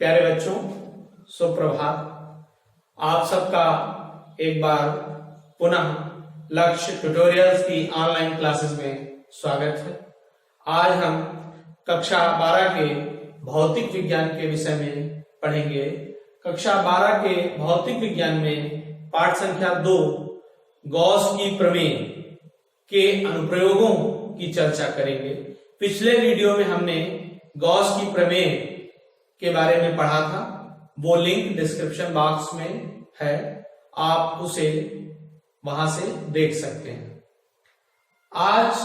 प्यारे बच्चों, सुप्रभात। आप सबका एक बार पुनः लक्ष्य ट्यूटोरियल्स की ऑनलाइन क्लासेस में स्वागत है। आज हम कक्षा 12 के भौतिक विज्ञान के विषय में पढ़ेंगे। कक्षा 12 के भौतिक विज्ञान में पाठ संख्या 2 गॉस की प्रमेय के अनुप्रयोगों की चर्चा करेंगे। पिछले वीडियो में हमने गॉस की प्रमेय के बारे में पढ़ा था, वो लिंक डिस्क्रिप्शन बॉक्स में है, आप उसे वहां से देख सकते हैं। आज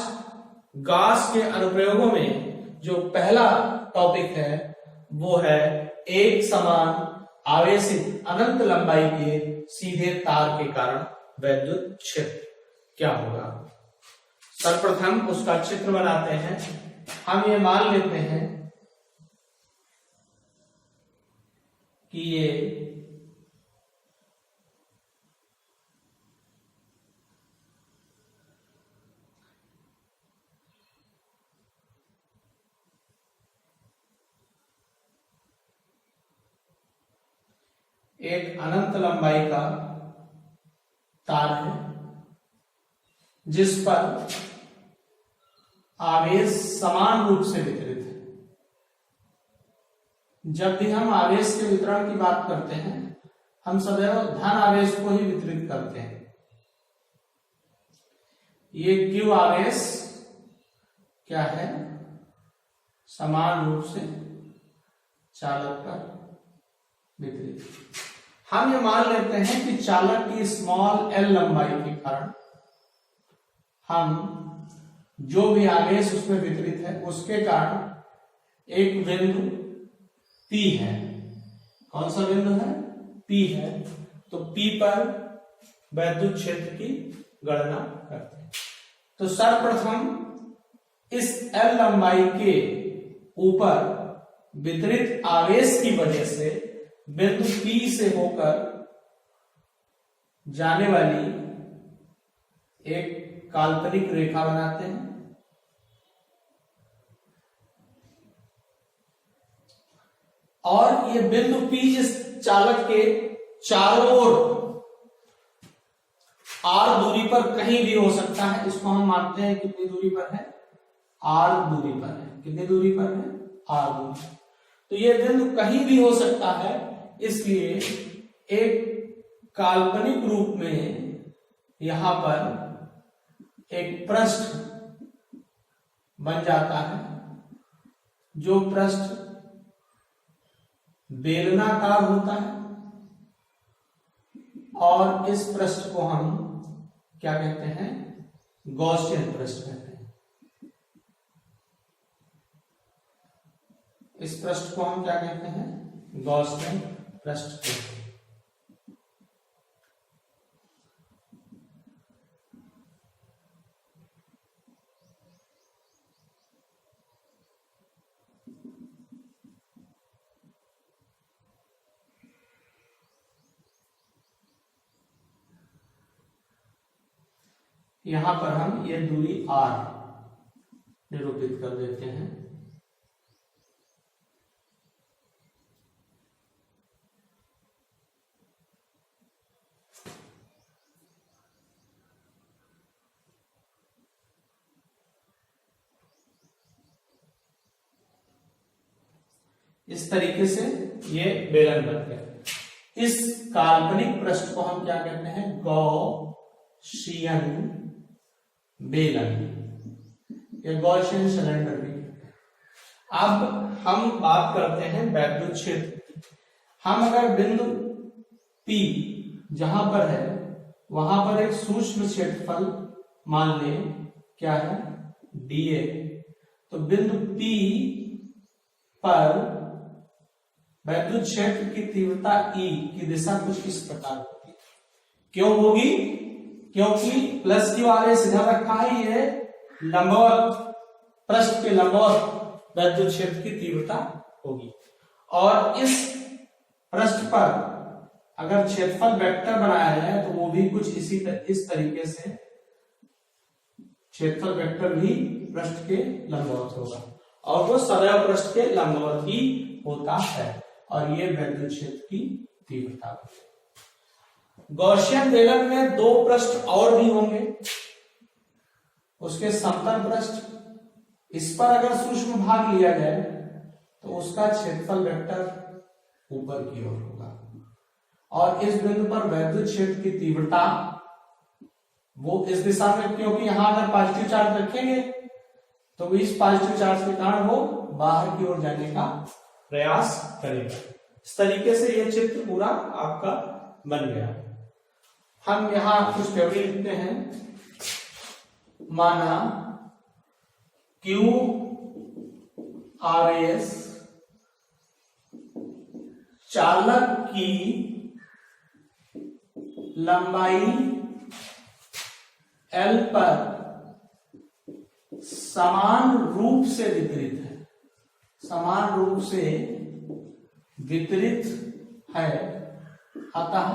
गॉस के अनुप्रयोगों में जो पहला टॉपिक है वो है एक समान आवेशित अनंत लंबाई के सीधे तार के कारण वैद्युत क्षेत्र क्या होगा। सर्वप्रथम उसका चित्र बनाते हैं। हम ये मान लेते हैं कि ये एक अनंत लंबाई का तार है जिस पर आवेश समान रूप से वितरित है। जब भी हम आवेश के वितरण की बात करते हैं, हम सदैव धन आवेश को ही वितरित करते हैं। ये Q आवेश क्या है? समान रूप से चालक पर वितरित। हम ये मान लेते हैं कि चालक की स्मॉल l लंबाई के कारण हम जो भी आवेश उसमें वितरित है उसके कारण एक बिंदु P है। कौन सा बिंदु है? P है। तो P पर वैद्युत क्षेत्र की गणना करते हैं। तो सर्वप्रथम इस L लंबाई के ऊपर वितरित आवेश की वजह से बिंदु P से होकर जाने वाली एक काल्पनिक रेखा बनाते हैं। और ये बिंदु P इस चालक के चारों ओर r दूरी पर कहीं भी हो सकता है। इसको हम मानते हैं कितनी दूरी पर है? r दूरी पर है। कितनी दूरी पर है? r दूरी। तो ये बिंदु कहीं भी हो सकता है, इसलिए एक काल्पनिक रूप में यहां पर एक पृष्ठ बन जाता है, जो पृष्ठ बेलनाकार होता है। और इस पृष्ठ को हम क्या कहते हैं? गॉसियन पृष्ठ कहते हैं। इस पृष्ठ को हम क्या कहते हैं? गॉसियन पृष्ठ कहते हैं। यहां पर हम ये दूरी r निरूपित कर देते हैं। इस तरीके से ये बेलन बन गया। इस काल्पनिक पृष्ठ को हम क्या कहते हैं? गॉसियन बेलन या गॉसियन सिलेंडर भी। अब हम बात करते हैं वैद्युत क्षेत्र। हम अगर बिंदु P जहां पर है वहां पर एक सूक्ष्म क्षेत्रफल मान लें, क्या है? dA। तो बिंदु P पर वैद्युत क्षेत्र की तीव्रता E की दिशा कुछ इस प्रकार होगी। क्यों होगी? क्योंकि प्लस Q आवेश इधर रखा है, ये लंबवत पृष्ठ के लंबवत वैद्युत क्षेत्र की तीव्रता होगी। और इस पृष्ठ पर अगर क्षेत्रफल वेक्टर बनाया जाए तो वो भी कुछ इस तरीके से क्षेत्रफल वेक्टर भी पृष्ठ के लंबवत होगा और वो सदैव पृष्ठ के लंबवत ही होता है। और ये वैद्युत क्षेत्र की तीव्रता होगी। गॉसियन बेलन में दो पृष्ठ और भी होंगे, उसके समतल पृष्ठ। इस पर अगर सूक्ष्म भाग लिया जाए तो उसका क्षेत्रफल वेक्टर ऊपर की ओर होगा, और इस बिंदु पर वैद्युत क्षेत्र की तीव्रता वो इस दिशा में, क्योंकि यहां अगर पॉजिटिव चार्ज रखेंगे तो इस पॉजिटिव चार्ज के कारण वो बाहर की ओर जाने का प्रयास करेगा। इस तरीके से यह चित्र पूरा आपका बन गया। हम यहां कुछ थ्योरी लिखते हैं। माना क्यू आर एस चालक की लंबाई L पर समान रूप से वितरित है, समान रूप से वितरित है, अतः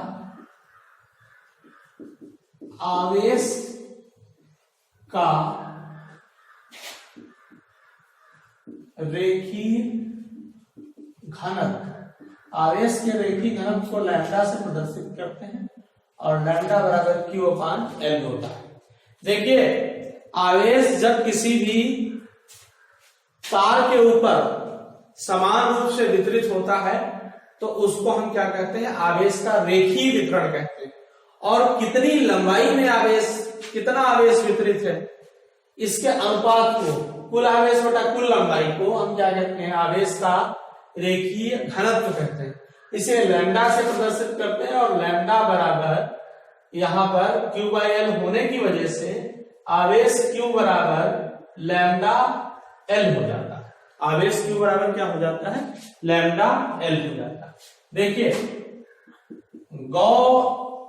आवेश का रेखीय घनत्व, आवेश के रेखीय घनत्व को लैम्डा से प्रदर्शित करते हैं, और लैम्डा बराबर Q/L होता है। देखिए, आवेश जब किसी भी तार के ऊपर समान रूप से वितरित होता है तो उसको हम क्या कहते हैं, आवेश का रेखीय वितरण कहते हैं। और कितनी लंबाई में आवेश, कितना आवेश वितरित है, इसके अनुपात को, कुल आवेश बटा कुल लंबाई को हम क्या कहते हैं, आवेश का रेखीय घनत्व कहते हैं। इसे लैम्डा से प्रदर्शित करते हैं, और लैम्डा बराबर यहां पर Q/L होने की वजह से आवेश Q बराबर लैम्डा L हो जाता है। आवेश Q बराबर क्या हो जाता है, लैम्डा L हो जाता है। देखिए, गॉसियन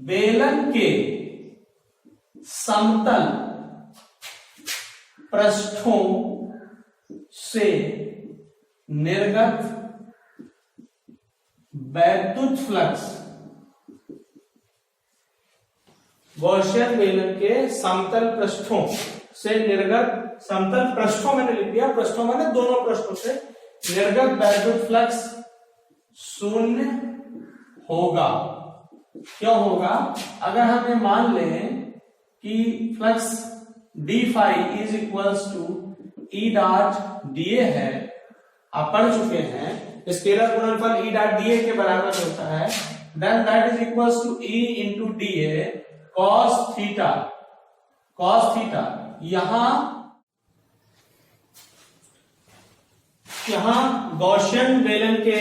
बेलन के समतल पृष्ठों से निर्गत वैद्युत फ्लक्स, गॉसियन बेलन के समतल पृष्ठों से निर्गत, समतल पृष्ठों मैंने लिख दिया, पृष्ठों मैंने दोनों पृष्ठों से निर्गत वैद्युत फ्लक्स शून्य होगा। क्यों होगा? अगर हम ये मान लें कि flux d phi is equals to E dot dA है, आप पढ़ चुके हैं, स्केलर गुणनफल ई डॉट डीए के बराबर होता है, then that is equals to E into dA cos theta, cos theta. यहां गॉसियन बेलन के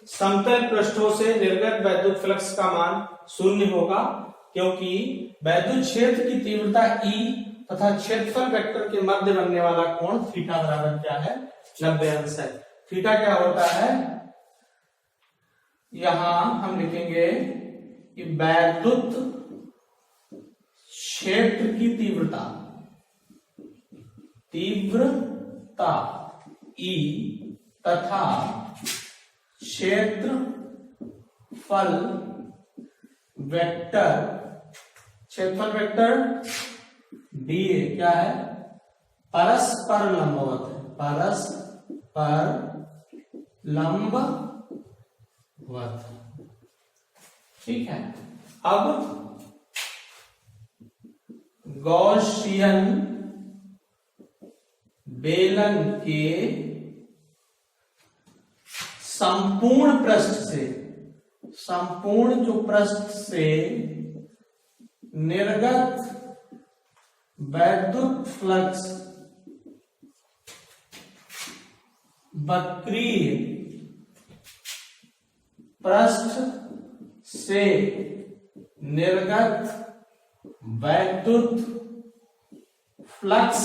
समतल पृष्ठों से निर्गत वैद्युत फ्लक्स का मान शून्य होगा, क्योंकि वैद्युत क्षेत्र की तीव्रता E तथा क्षेत्रफल वेक्टर के मध्य बनने वाला कोण थीटा बराबर क्या है, 90 अंश है। थीटा क्या होता है, यहां हम लिखेंगे कि वैद्युत क्षेत्र की तीव्रता, तीव्रता E तथा क्षेत्रफल वेक्टर, क्षेत्रफल वेक्टर डीए क्या है, परस्पर लंबवत है, परस्पर लंबवत। ठीक है। अब गॉसियन बेलन के संपूर्ण पृष्ठ से, संपूर्ण जो पृष्ठ से निर्गत वैद्युत फ्लक्स वक्रीय पृष्ठ से निर्गत वैद्युत फ्लक्स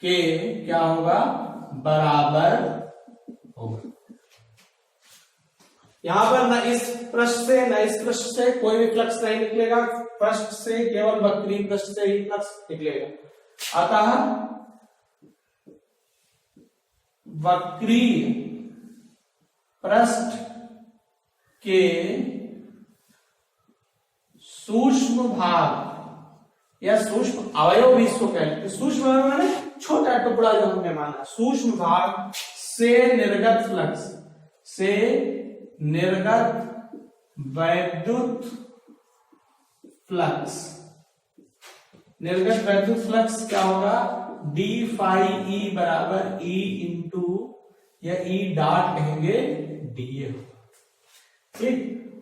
के क्या होगा, बराबर होगा। यहां पर न इस पृष्ठ से न इस पृष्ठ से कोई भी फ्लक्स नहीं निकलेगा, पृष्ठ से केवल वक्रीय पृष्ठ से ही फ्लक्स निकलेगा। अतः वक्रीय पृष्ठ के सूक्ष्म भाग या सूक्ष्म अवयव भी इसको कहते हैं। सूक्ष्म अवयव माने छोटा टुकड़ा जो हमने माना। सूक्ष्म भाग से निर्गत फ्लक्स, से निर्गत वैद्युत फ्लक्स, निर्गत वैद्युत फ्लक्स क्या होगा, डी फाई ई बराबर ई इंटू या ई डॉट कहेंगे डीए होगा। ठीक,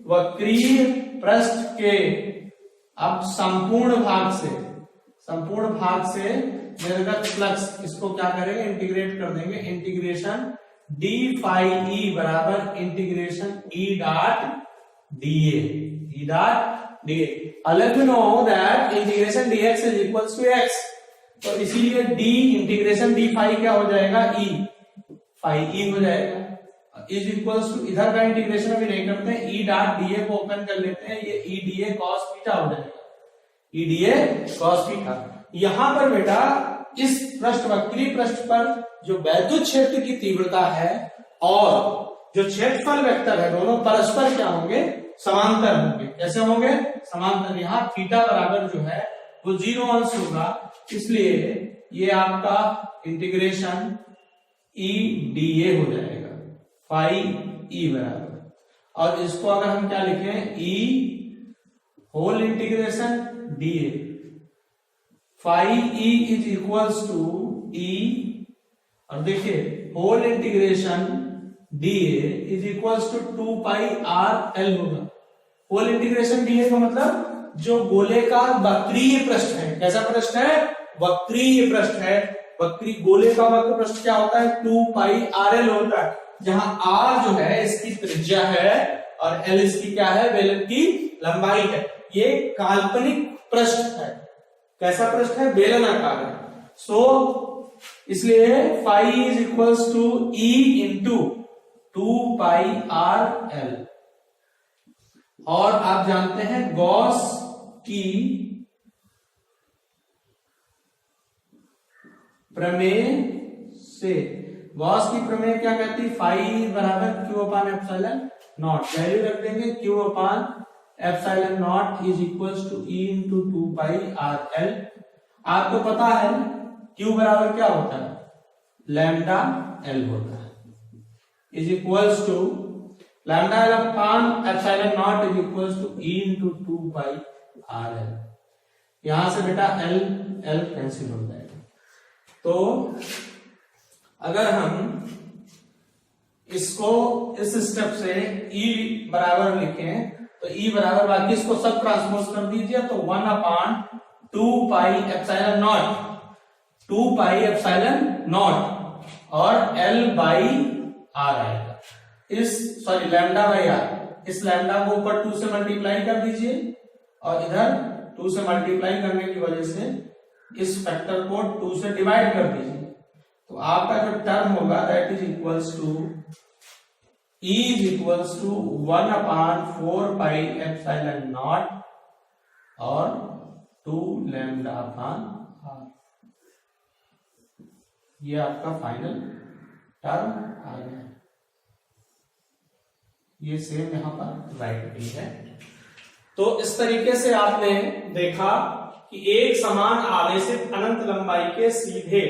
वक्रीय पृष्ठ के अब संपूर्ण भाग से निर्गत फ्लक्स, इसको क्या करेंगे, इंटीग्रेट कर देंगे। इंटीग्रेशन डी फाई ई बराबर integration E dot dA, E dot dA. Let you know that integration dx is equals to x, तो इसीलिए डी इंटीग्रेशन डी फाई क्या हो जाएगा, ई फाई ई हो जाएगा, इज इक्वल्स टू, इधर का इंटीग्रेशन अभी नहीं करते हैं, ई डॉट डीए को ओपन कर लेते हैं, ये ई डीए कॉस थीटा हो जाएगा, ई डीए कॉस थीटा। यहां पर बेटा इस पृष्ठ, वक्रीय पृष्ठ पर जो वैद्युत क्षेत्र की तीव्रता है और जो क्षेत्रफल वेक्टर है, दोनों परस्पर क्या होंगे, समांतर होंगे। कैसे होंगे, समांतर। यहाँ थीटा बराबर जो है वो 0 अंश होगा, इसलिए ये आपका इंटीग्रेशन ई डीए हो जाएगा, फाई ई बराबर। और इसको अगर हम क्या लिखें, E whole integration d A, phi E is equals to E, और देखिए whole integration d A is equals to 2 pi r l होगा। होल इंटीग्रेशन डीए का मतलब जो गोले का वक्रीय पृष्ठ है, कैसा पृष्ठ है, वक्रीय पृष्ठ है। वक्री गोले का वक्र पृष्ठ क्या होता है, 2 पाई आर एल होता है, जहां आर जो है इसकी त्रिज्या है और एल इसकी क्या है, बेलन की लंबाई है। ये काल्पनिक पृष्ठ है। कैसा पृष्ठ है, बेलनाकार है। सो इसलिए phi is equals to E into 2 pi r l. और आप जानते हैं गॉस की प्रमेय से, गॉस की प्रमेय क्या कहती है, फाई बराबर q upon epsilon naught, value रख देंगे q upon epsilon naught is equals to E into 2 pi r l. आपको पता है क्यू बराबर क्या होता है, लैम्डा एल होता है, is equals to lambda l upon epsilon naught is equals to E into 2 pi r l. यहां से बेटा एल एल कैंसिल हो जाएगा। तो अगर हम इसको इस स्टेप से E बराबर लिखें तो E बराबर, बाकी इसको सब ट्रांसपोज कर दीजिए, तो 1 अपान 2 पाई epsilon not, 2 pi epsilon naught और L बाई R आएगा। इस सॉरी लैम्डा बाई R, इस लैम्डा को ऊपर 2 से मल्टीप्लाई कर दीजिए और इधर 2 से मल्टीप्लाई करने की वजह से इस फैक्टर को 2 से डिवाइड कर दीजिए, तो आपका जो टर्म होगा that is equals to E is equals to 1 upon 4 pi epsilon naught और 2 लैम्डा अपान R। ये आपका फाइनल टर्म आ गया। ये सेम यहां पर राइट भी है। तो इस तरीके से आपने देखा कि एक समान आवेशित अनंत लंबाई के सीधे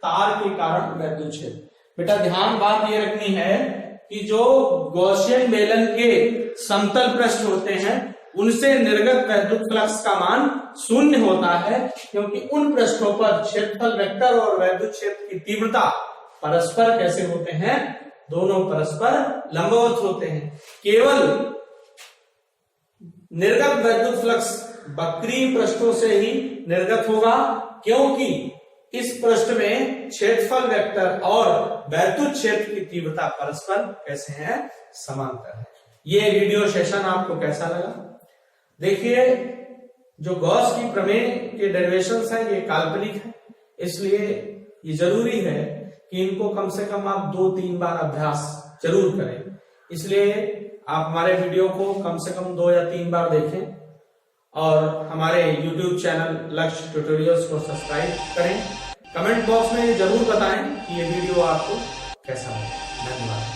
तार के कारण वैद्युत क्षेत्र। बेटा ध्यान बात ये रखनी है कि जो गॉसियन बेलन के समतल पृष्ठ होते हैं उनसे निर्गत वैद्युत फ्लक्स का मान 0 होता है, क्योंकि उन पृष्ठों पर क्षेत्रफल वेक्टर और वैद्युत क्षेत्र की तीव्रता परस्पर कैसे होते हैं, दोनों परस्पर लंबवत होते हैं। केवल निर्गत वैद्युत फ्लक्स वक्रीय पृष्ठों से ही निर्गत होगा, क्योंकि इस पृष्ठ में क्षेत्रफल वेक्टर और वैद्युत क्षेत्र की तीव्रता परस्पर कैसे हैं, समांतर है। ये वीडियो सेशन आपको कैसा लगा? देखिए, जो गॉस की प्रमेय के डेरिवेशंस हैं ये काल्पनिक है, इसलिए ये जरूरी है कि इनको कम से कम आप 2-3 बार अभ्यास जरूर करें। इसलिए आप हमारे वीडियो को कम से कम 2 या 3 बार देखें और हमारे YouTube चैनल लक्ष्य ट्यूटोरियल्स को सब्सक्राइब करें। कमेंट बॉक्स में जरूर बताएं कि ये वीडियो आपको कैसा लगा। धन्यवाद।